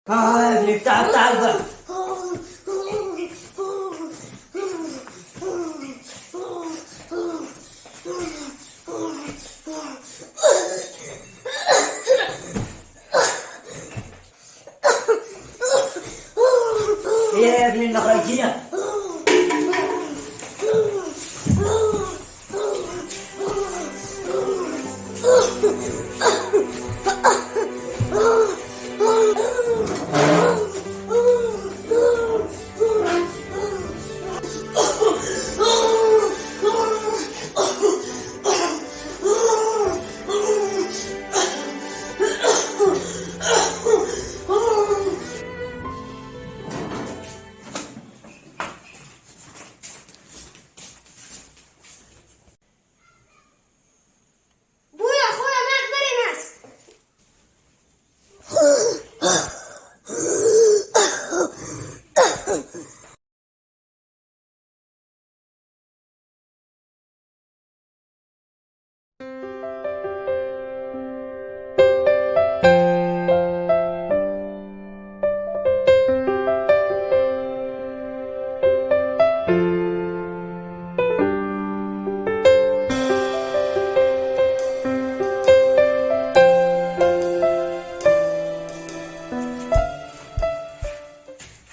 يا ابني افتح الباب. يا ابني انك خرجتينا.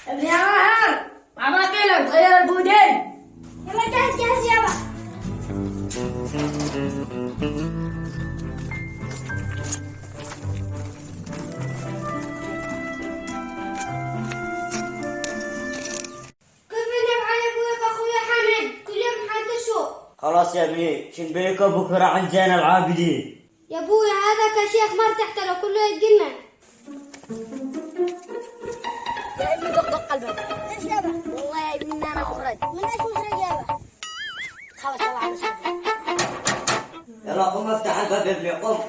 ابني يا ماهر ما قيلك غير البودين. يلا جاهز جاهز يابا. كيف اللي معي ابوك اخويا حامد كل يوم حدثوا. خلاص يا ابني شنبيكم بكره عند زين العابدين. يا ابوي هذا كشيخ ما ارتحت له كله يتجنن. يا ابني دق قلبك. ليش يابا؟ والله يا ابني انا مخرج. من ايش مخرج يابا؟ خلاص يلا على سبيل. يلا قوم افتح الباب يا ابني قوم.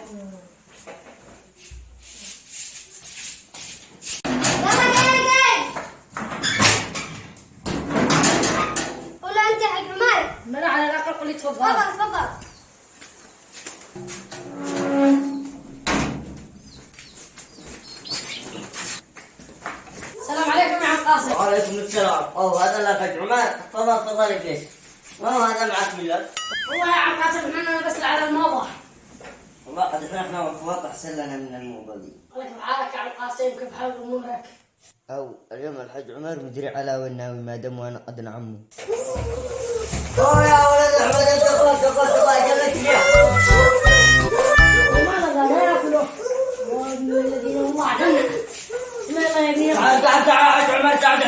يلا جاي جاي. قول له انت حق عمر. من على الاقل قول لي تفضل. تفضل تفضل. السلام عليكم يا عم قاسم. وعليكم السلام. هذا لك عمر. تفضل ابليس. هذا معك ملك. والله يا عم قاسم احنا بس على الموضوع. والله قد احنا وفوات احسن لنا من الموضوع دي. كيف حالك يا عم قاسم؟ كيف حال امورك؟ او اليوم الحج عمر مدري على والناوي ما دام وانا قد نعمه. يا ولد احمد انت خلاص جلك ليه؟ وما لا ياكله. الذين هم وعدنا. ما يبني. تعال عمر تعال.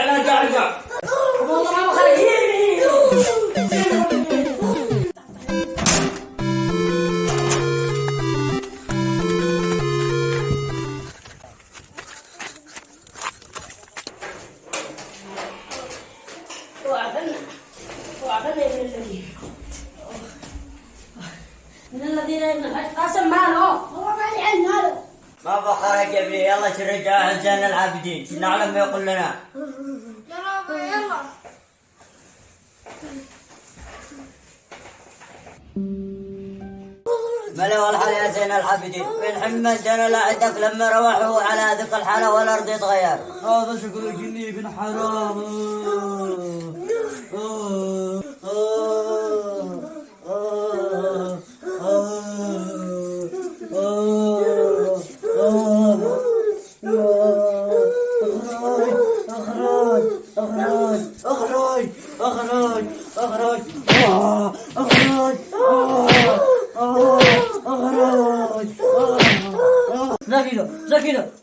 والله ما بخليني. وعدنا من الذين ابن الحج قاسم ماله هو ما لي علم ماله. ما بخرج يا ابني يلا ترجع عند زين العابدين نعلم ما يقول لنا. يلا ملا والحال يا زين العابدين من حمد انا لا عندك لما روحوا على ذيك الحاله والارض يتغير. هذا شكل جني بن حرام.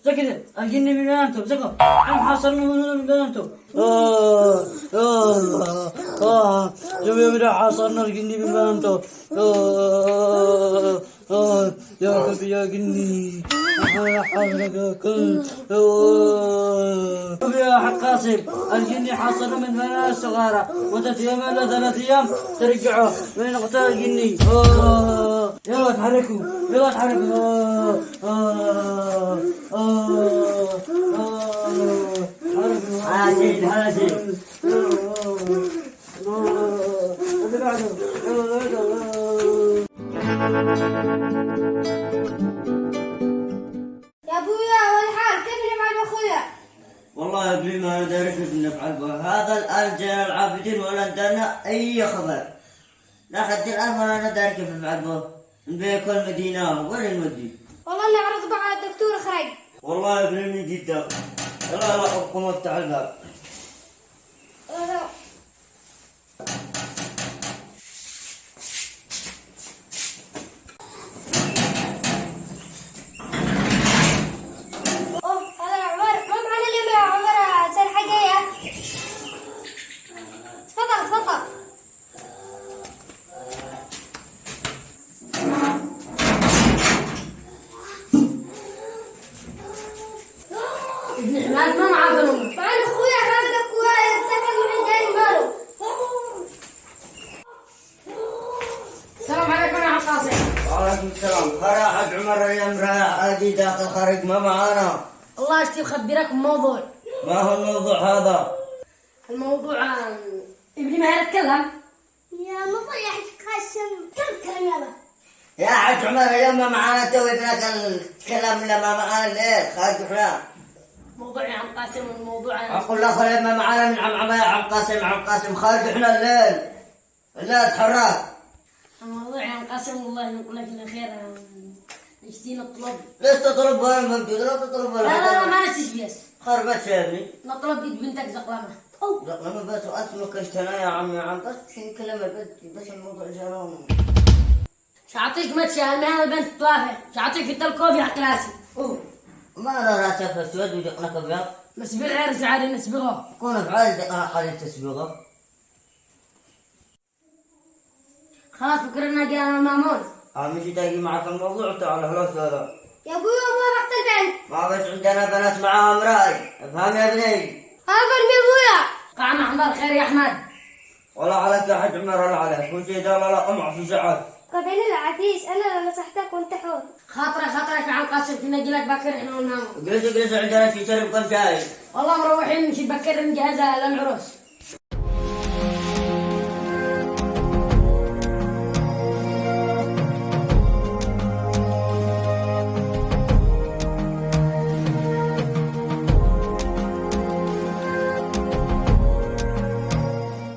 زكيلو الجني من انتم زكوا عم حاصرنا من انتم. يوم حاصرنا الجني من انتم. يا كبي يا جني يا حق قاسم الجني حاصر من بنات الصغار وتت يوم ولا 3 ايام ترجعوا من قتال الجني. يلا تحركوا حركوا يا ابويا والحال كيف اللي مع اخويا؟ دارك ابنك عالبه هذا الآن جينا العابدين ولا عندنا أي خبر. لحد الآن ولا دارك في عالبه نبي كل مدينة وين المدي؟ والله اني عرضت على الدكتور خرج. والله يا ابني من جدا. يلا قوم افتح الباب. ابن حماد ما معاه بنوم. مع ان اخويا حامد اخويا ارتكب من جاي ماله. السلام عليكم يا عم قاسم. وعليكم السلام. خرج عمر اليوم رايح عادي داخل خارج ما معانا. الله اشتي اخبرك بموضوع. ما هو الموضوع هذا؟ الموضوع ابني ما يتكلم. يا موضوع يا حاج قاسم كم كلام يلا. يا حاج عمر اليوم ما معانا توي ابنك الكلام اللي ما معانا الليل خارج احنا. موضوع يا عم قاسم الموضوع اقول له خلي ما معانا من عم يا عم قاسم خارج احنا الليل. لا تحرك. الموضوع يا عم قاسم والله نقول لك الخير نشتي نطلب. ليش تطلب ولا موجود؟ لا تطلب ولا لا ما نشتيش بس. خربت يا ابني. نطلب بيد بنتك زقلمه. زقلمه بس وانت مكشت انا يا عم بس شو كلمه بس الموضوع جرام. شاعطيك متشي هالمهنة البنت توافق. شاعطيك في التلكوب يا كلاسي. ما له راسك اسود ودقنك ابيض. مسبيغ غير سعاري نسبغه. كون افعال دقنك قليل تسبيغه. خلاص فكرنا جينا المامون. مشي تاجي معك الموضوع تعال خلاص هذا. يا ابوي ما رحت البنت. ما بس عندنا بنات معاهم راي. افهم يا ابني. هذا يا ابويا. قام احمد خير يا احمد. ولا عليك يا حاج عمر ولا عليك كل شيء ده لا قمع في ساعات. طب انا العفيس انا اللي نصحتك وانت حر. خاطرك يا عم قاسم كنا نجي لك بكر احنا وننام. جلس عندنا في شرب كم شاي. والله مروحين نمشي بكر نجهز للعروس.